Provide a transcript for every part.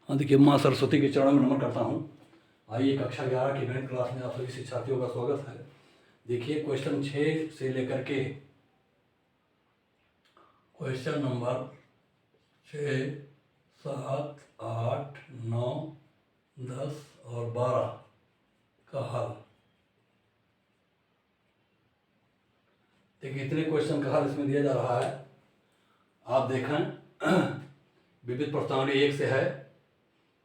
हाँ देखिए, माँ सरस्वती के चरणों में नमन करता हूँ। आइए कक्षा 11 की गणित क्लास में आप सभी शिक्षार्थियों का स्वागत है। देखिए क्वेश्चन 6 से लेकर के क्वेश्चन नंबर 6, 7, 8, 9, 10 और 12 का हल। देखिए इतने क्वेश्चन का हल इसमें दिया जा रहा है। आप देखें विविध प्रश्नावली 1 से है।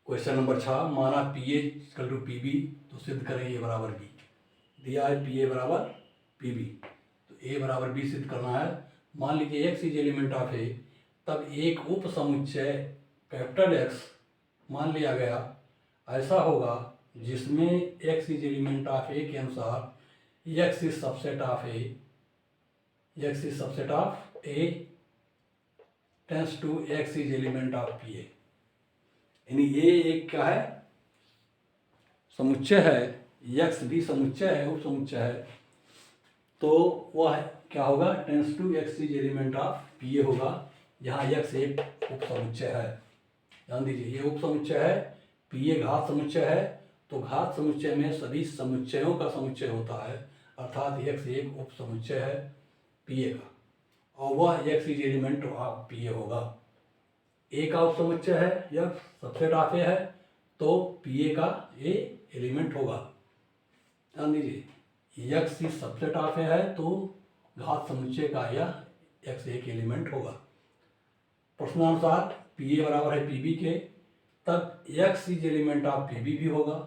क्वेश्चन नंबर 6, माना P A equal to P B, तो सिद्ध करें ए बराबर बी। दिया है पी ए बराबर पी बी, तो ए बराबर बी सिद्ध करना है। मान लीजिए एक्स इज एलिमेंट ऑफ ए, तब एक उप समुच्चय कैपिटल एक्स मान लिया गया ऐसा होगा जिसमें x is element of A के अनुसार x is subset of A, x is subset of A tends to x is element of P A. यानी ये एक क्या है, समुच्चय है, यक्स भी समुच्चय है, उप समुच्चय है, तो वह क्या होगा, tends to x is element of P A होगा, जहाँ यक्स एक उप समुच्चय है। ध्यान दीजिए ये उप समुच्चय है, पी ए घात समुच्चय है, तो घात समुच्चय में सभी समुच्चयों का समुच्चय होता है, अर्थात यक्स एक उप समुच्चय है पी ए का, और वह x is element of P A होगा। ए का उप समुच्चय है, यह सबसेट ऑफ ए है, तो पी ए का ए एलिमेंट होगा। ध्यान दीजिए x is subset of A है, तो घात समुच्चय का यह एक्स एक एलिमेंट होगा। प्रश्नानुसार पी ए बराबर है पी बी के, तब x is element of P B भी होगा,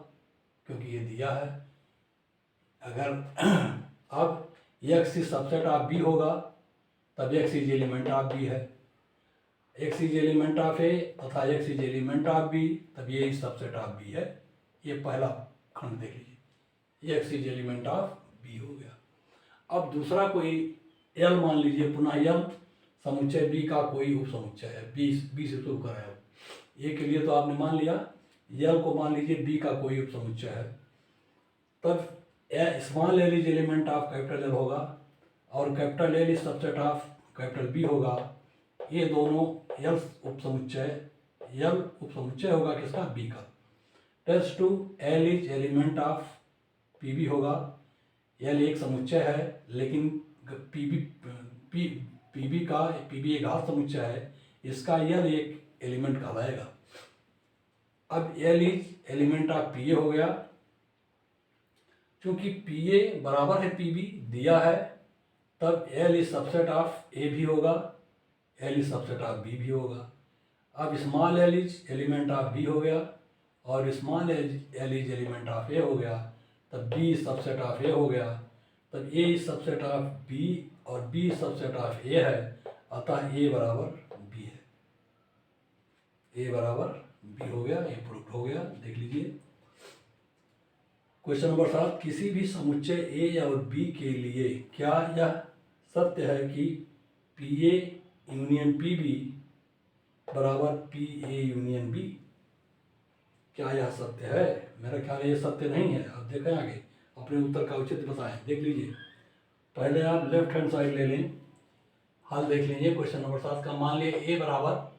क्योंकि ये दिया है। अगर अब x is subset of B होगा, तब x is element of B है। X is element of A तथा x is element of B, तब ये इज सबसेट ऑफ बी है। ये पहला खंड देख लीजिए, x is element of B हो गया। अब दूसरा कोई एल मान लीजिए, पुनः एल समुच्चय बी का कोई उप समुच्चय है, बी से शुरू कराया। ए के लिए तो आपने मान लिया, एल को मान लीजिए बी का कोई उप समुच्चय है, तब small L is element of capital L होगा, और capital L is subset of capital B होगा। ये दोनों एल उप समुच्चय होगा किसका, बी का। Tends to L is element of P B होगा। एल एक समुच्चय है, लेकिन पी बी एक घात समुच्चय है, इसका एल एक एलिमेंट कहलाएगा। अब L is element of P ए हो गया, क्योंकि पी ए बराबर है पी बी दिया है, तब L is subset of A भी होगा, L is subset of B भी होगा। अब small L is element of B हो गया, और small L is element of A हो गया, तब B is subset of A हो गया, तब A is subset of B और बी सबसेट ऑफ ए है, अतः ए बराबर बी है। ए बराबर बी हो गया, ए प्रूफ हो गया। देख लीजिए क्वेश्चन नंबर 7, किसी भी समुच्चय ए और बी के लिए क्या यह सत्य है कि P A union P B बराबर पी ए यूनियन बी? क्या यह सत्य है? मेरा ख्याल ये सत्य नहीं है। अब देखें आगे, अपने उत्तर का औचित्य बताएं। देख लीजिए, पहले आप लेफ्ट हैंड साइड ले लें, हल देख लीजिए क्वेश्चन नंबर 7 का। मान लिया ए बराबर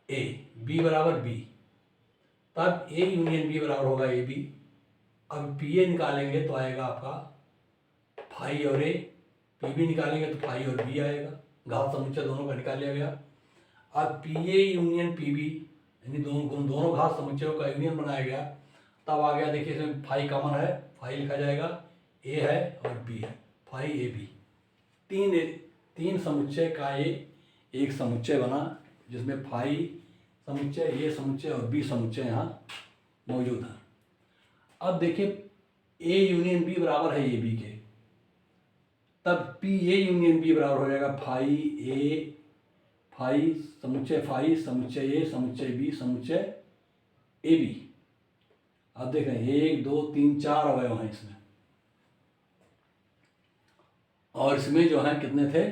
ए, बी बराबर बी, तब ए यूनियन बी बराबर होगा ए बी। अब पी ए निकालेंगे तो आएगा आपका फाई और ए, पी बी निकालेंगे तो फाई और बी आएगा, घात समुच्चय दोनों का निकाल लिया गया। अब P A union P B, यानी दोनों घात समुच्चयों का यूनियन बनाया गया, तब आ गया। देखिए इसमें फाई कॉमन है, फाई लिखा जाएगा, ए है और बी है, फाई ए बी। तीन समुच्चय का ये एक समुच्चय बना, जिसमें फाई समुच्चय, ए समुच्चय और बी समुच्चय यहाँ मौजूद है। अब देखिए ए यूनियन बी बराबर है ए बी के, तब पी ए यूनियन बी बराबर हो जाएगा फाई ए, फाई समुच्चय ए समुच्चय बी समुच्चय ए बी। अब देख रहे हैं 1 2 3 4 अवयव हैं इसमें, और इसमें जो है कितने थे,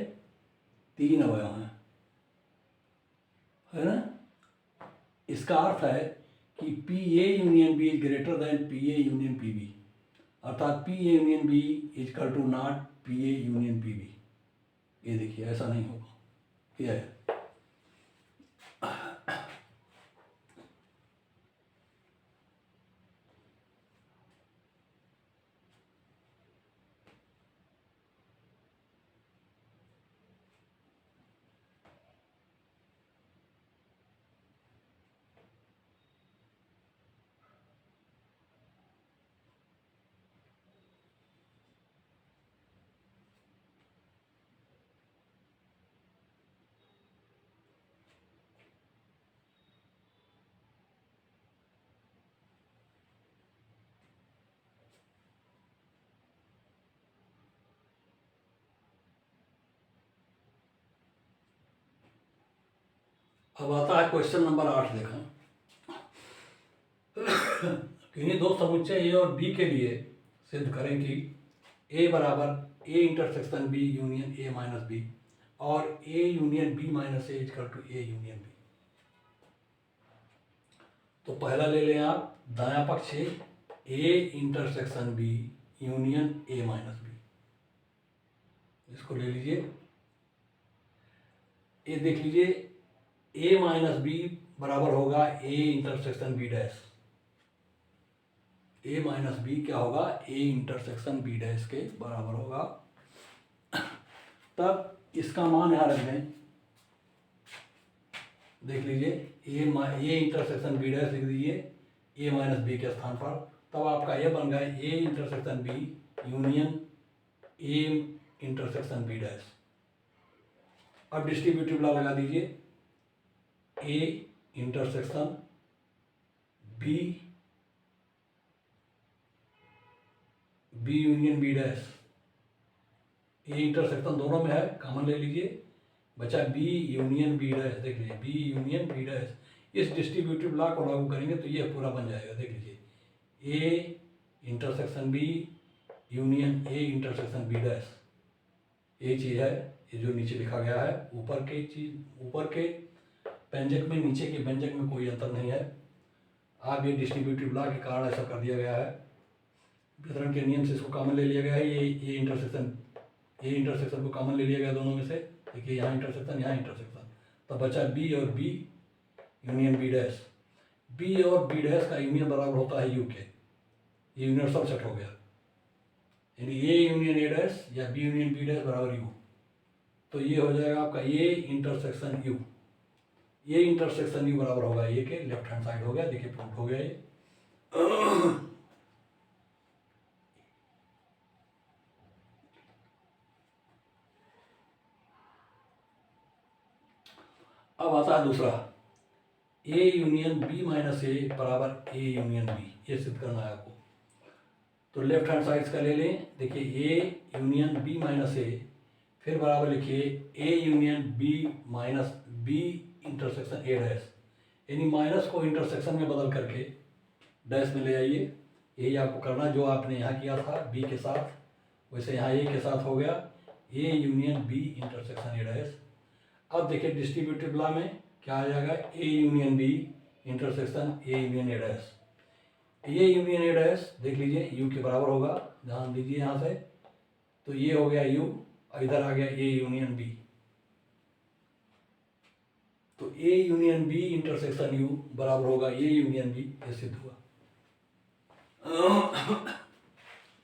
3 अवयव हैं, है ना। इसका अर्थ है कि P A union B is greater than P A union P B, अर्थात P A union B is equal to not P A union P B. ये देखिए ऐसा नहीं होगा, क्या है। अब आता है क्वेश्चन नंबर 8। देखें, किन्हीं दो समुच्चय ए और बी के लिए सिद्ध करें कि ए बराबर A intersection B union A minus B और A union B minus A equal to A union B. तो पहला ले लें आप दायां पक्ष A intersection B union A minus B, इसको ले लीजिए। ये देख लीजिए ए माइनस बी बराबर होगा A intersection B dash. A minus B क्या होगा, ए इंटरसेक्शन बी डैश के बराबर होगा। तब इसका मान यहाँ रख दें, देख लीजिए ए इंटरसेक्शन बी डैश लिख दीजिए ए माइनस बी के स्थान पर। तब आपका ये बन गया A intersection B union A intersection B dash. अब डिस्ट्रीब्यूटिव लॉ लगा दीजिए, A intersection B union B dash. A intersection दोनों में है, कॉमन ले लीजिए, बचा बी यूनियन बी डैश। देख लीजिए बी यूनियन बी डैश। इस डिस्ट्रीब्यूटिव लॉ को लागू करेंगे तो ये पूरा बन जाएगा। देख लीजिए A intersection B union A intersection B dash, ये चीज़ है। ये जो नीचे लिखा गया है ऊपर के चीज, ऊपर के व्यंजक में नीचे के व्यंजक में कोई अंतर नहीं है। आप ये डिस्ट्रीब्यूटिव लॉ के कारण ऐसा कर दिया गया है, वितरण के नियम से इसको कॉमन ले लिया गया है। ये इंटरसेक्शन को कॉमन ले लिया गया दोनों में से। देखिए यहाँ इंटरसेक्शन, यहाँ इंटरसेक्शन, तो बचा बी और B union B dash. B और बी डैश का यूनियन बराबर होता है यू के, ये यूनिवर्सल सेट हो गया, यानी ए यूनियन ए डैश या बी यूनियन बी डैश बराबर यू। तो ये हो जाएगा आपका ए इंटरसेक्शन यू। ये इंटरसेक्शन यू बराबर होगा ए के, लेफ्ट हैंड साइड हो गया। देखिए प्रूफ हो गया ये। अब आता है दूसरा, ए यूनियन बी माइनस ए बराबर ए यूनियन बी। ये सिद्ध करना है आपको। तो लेफ्ट हैंड साइड का ले लें, देखिए A union B minus A, फिर बराबर लिखिए A union B minus B intersection A dash, यानी माइनस को इंटरसेक्शन में बदल करके डैश में ले आइए। यही आपको करना जो आपने यहाँ किया था बी के साथ, वैसे यहाँ ए के साथ हो गया A union B intersection A dash. अब देखिए डिस्ट्रीब्यूटिव लॉ में क्या आ जाएगा, A union B intersection A union A dash. A union A dash देख लीजिए यू के बराबर होगा, ध्यान दीजिए यहाँ से। तो ये हो गया यू, इधर आ गया ए यूनियन बी। तो A union B intersection U बराबर होगा ए यूनियन बी। ये सिद्ध हुआ।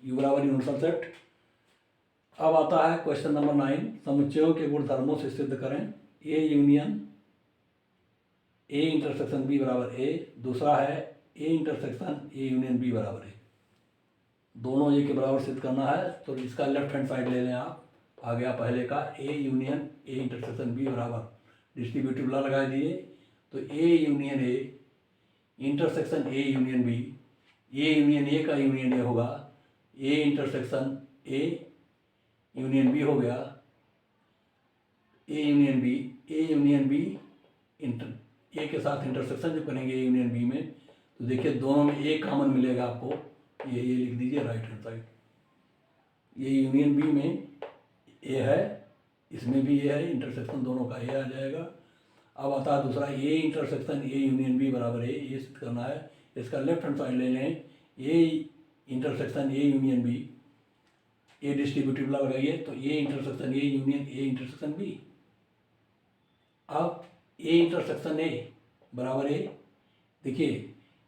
यू बराबर यूनिवर्सल सेट। अब आता है क्वेश्चन नंबर 9, समुच्चयों के गुणधर्मों से सिद्ध करें A union A intersection B बराबर ए। दूसरा है A intersection A union B बराबर ए। दोनों ए के बराबर सिद्ध करना है, तो इसका लेफ्ट हैंड साइड ले लें आप। आ गया पहले का A union A intersection B बराबर, डिस्ट्रीब्यूटिव लॉ लगा दिए। तो A union A intersection A union B, A union A का यूनियन ए होगा A intersection A union B हो गया A union B. A union B A के साथ इंटरसेक्शन जब करेंगे ए यूनियन बी में, तो देखिए दोनों में ए कॉमन मिलेगा आपको। ये लिख दीजिए राइट हैंड साइड। ये यूनियन बी में ए है, इसमें भी ए है, इंटरसेक्शन दोनों का ए आ जाएगा। अब आता है दूसरा A intersection A union B बराबर ए। ये सिद्ध करना है, इसका लेफ्ट हैंड साइड ले लें A intersection A union B. A distributive law लगाइए, तो A intersection A union A intersection B. अब ए इंटरसेक्शन ए बराबर ए। देखिए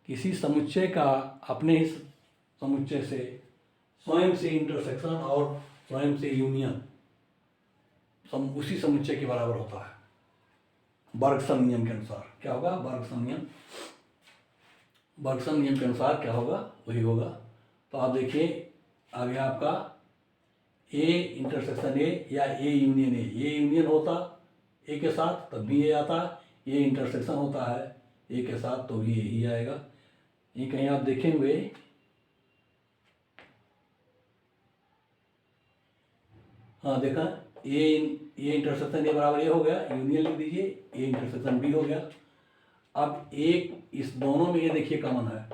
किसी समुच्चय का अपने ही समुच्चय से स्वयं से इंटरसेक्शन और स्वयं से यूनियन उसी समुच्चय के बराबर होता है बर्गसन नियम के अनुसार। क्या होगा, बर्गसन नियम। बर्गसन नियम के अनुसार क्या होगा, वही होगा। तो आप देखिए आ गया आपका ए इंटरसेक्शन ए या ए यूनियन ए। ए यूनियन होता ए के साथ तब भी ए आता, ये इंटरसेक्शन होता है ए के साथ तो भी यही आएगा। ये कहीं आप देखेंगे हाँ देखा ए ए इंटरसेक्शन ए बराबर ए हो गया, यूनियन लिख दीजिए, ए इंटरसेक्शन बी हो गया। अब एक इस दोनों में ये देखिए कॉमन है,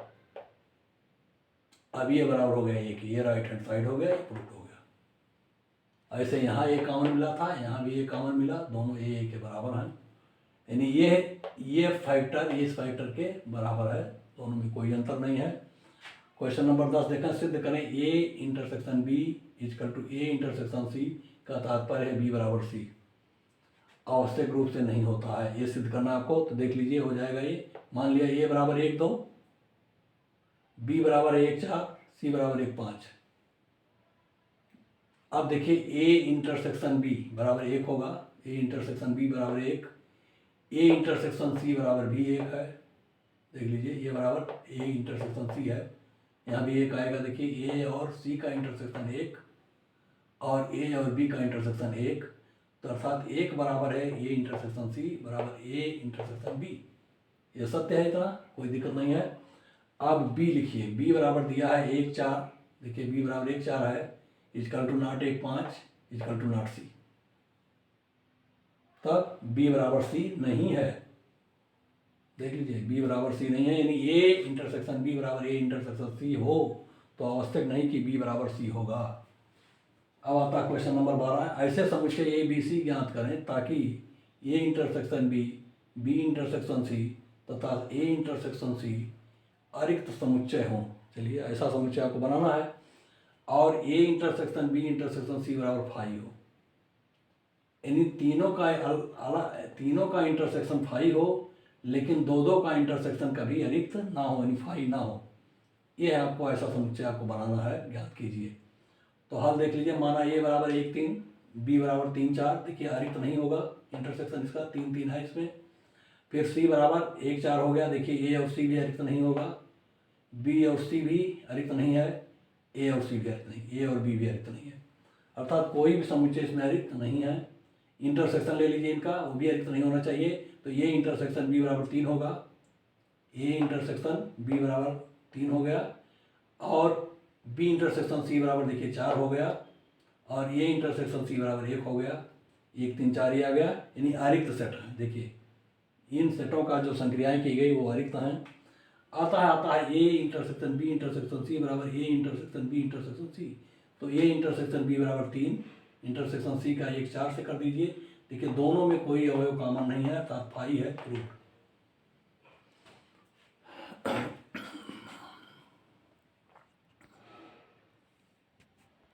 अब ये बराबर हो गया एक, ये राइट हैंड साइड हो गया, ये प्रूफ हो गया। ऐसे यहाँ एक कॉमन मिला था, यहाँ भी एक कॉमन मिला, दोनों ए के बराबर हैं, यानी ये फैक्टर इस फैक्टर के बराबर है, दोनों में कोई अंतर नहीं है। क्वेश्चन नंबर 10 देखें, सिद्ध करें A intersection B is equal to A intersection C का तात्पर्य है बी बराबर सी। आवश्यक रूप से नहीं होता है, ये सिद्ध करना आपको, तो देख लीजिए हो जाएगा ये। मान लिया ए बराबर 1 2, बी बराबर 1 4, सी बराबर 1 5। अब देखिए ए इंटरसेक्शन बी बराबर 1 होगा, ए इंटरसेक्शन बी बराबर 1, ए इंटरसेक्शन सी बराबर भी 1 है। देख लीजिए ये बराबर ए इंटरसेक्शन सी है, यहाँ भी 1 आएगा। देखिए ए और सी का इंटरसेक्शन 1 और ए और बी का इंटरसेक्शन 1, तो अर्थात 1 बराबर है ए इंटरसेक्शन सी बराबर ए इंटरसेक्शन बी। ये सत्य है, इतना कोई दिक्कत नहीं है। अब बी लिखिए, बी बराबर दिया है 1 4, देखिए बी बराबर 1 4 है, equal to not 1 5 equal to not C, तब बी बराबर सी नहीं है। देख लीजिए बी बराबर सी नहीं है, यानी ए इंटरसेक्शन बी बराबर ए इंटरसेक्शन सी हो तो आवश्यक नहीं कि बी बराबर सी होगा। अब आता है क्वेश्चन नंबर 12, ऐसे समुच्चय ए बी सी ज्ञात करें ताकि A intersection B, B intersection C तथा ए इंटरसेक्शन सी अरिक्त समुच्चय हों। चलिए ऐसा समुच्चय आपको बनाना है, और A intersection B intersection C बराबर फाई हो, यानी तीनों का इंटरसेक्शन फाई हो, लेकिन दो का इंटरसेक्शन कभी अरिक्त ना हो, यानी फाई ना हो। ये आपको ऐसा समुच्चय आपको बनाना है, ज्ञात कीजिए। तो हल देख लीजिए, माना ए बराबर 1 3, बी बराबर 3 4, देखिए अरिक्त नहीं होगा, इंटरसेक्शन इसका 3 3 है इसमें। फिर सी बराबर 1 4 हो गया, देखिए ए और सी भी अरिक्त नहीं होगा, बी और सी भी अरिक्त नहीं है, ए और सी भी अरिक्त नहीं, ए और बी भी अरिक्त नहीं है, अर्थात कोई भी समुच्चय इसमें अरिक्त नहीं है। इंटरसेक्शन ले लीजिए इनका, वो भी अरिक्त नहीं होना चाहिए, तो ये इंटरसेक्शन बी बराबर 3 होगा, ए इंटरसेक्शन बी बराबर 3 हो गया, और बी इंटरसेक्शन सी बराबर देखिए 4 हो गया, और ए इंटरसेक्शन सी बराबर 1 हो गया, 1 3 4 ये आ गया, यानी अरिक्त सेट है। देखिए इन सेटों का जो संक्रियाएं की गई वो अरिक्त हैं। आता है A intersection B intersection C बराबर A intersection B intersection C, तो ए इंटरसेक्शन बी बराबर 3, इंटरसेक्शन सी का 1 4 से कर दीजिए। देखिए दोनों में कोई अवयव कॉमन नहीं है, अर्थात फाई है, प्रूफ।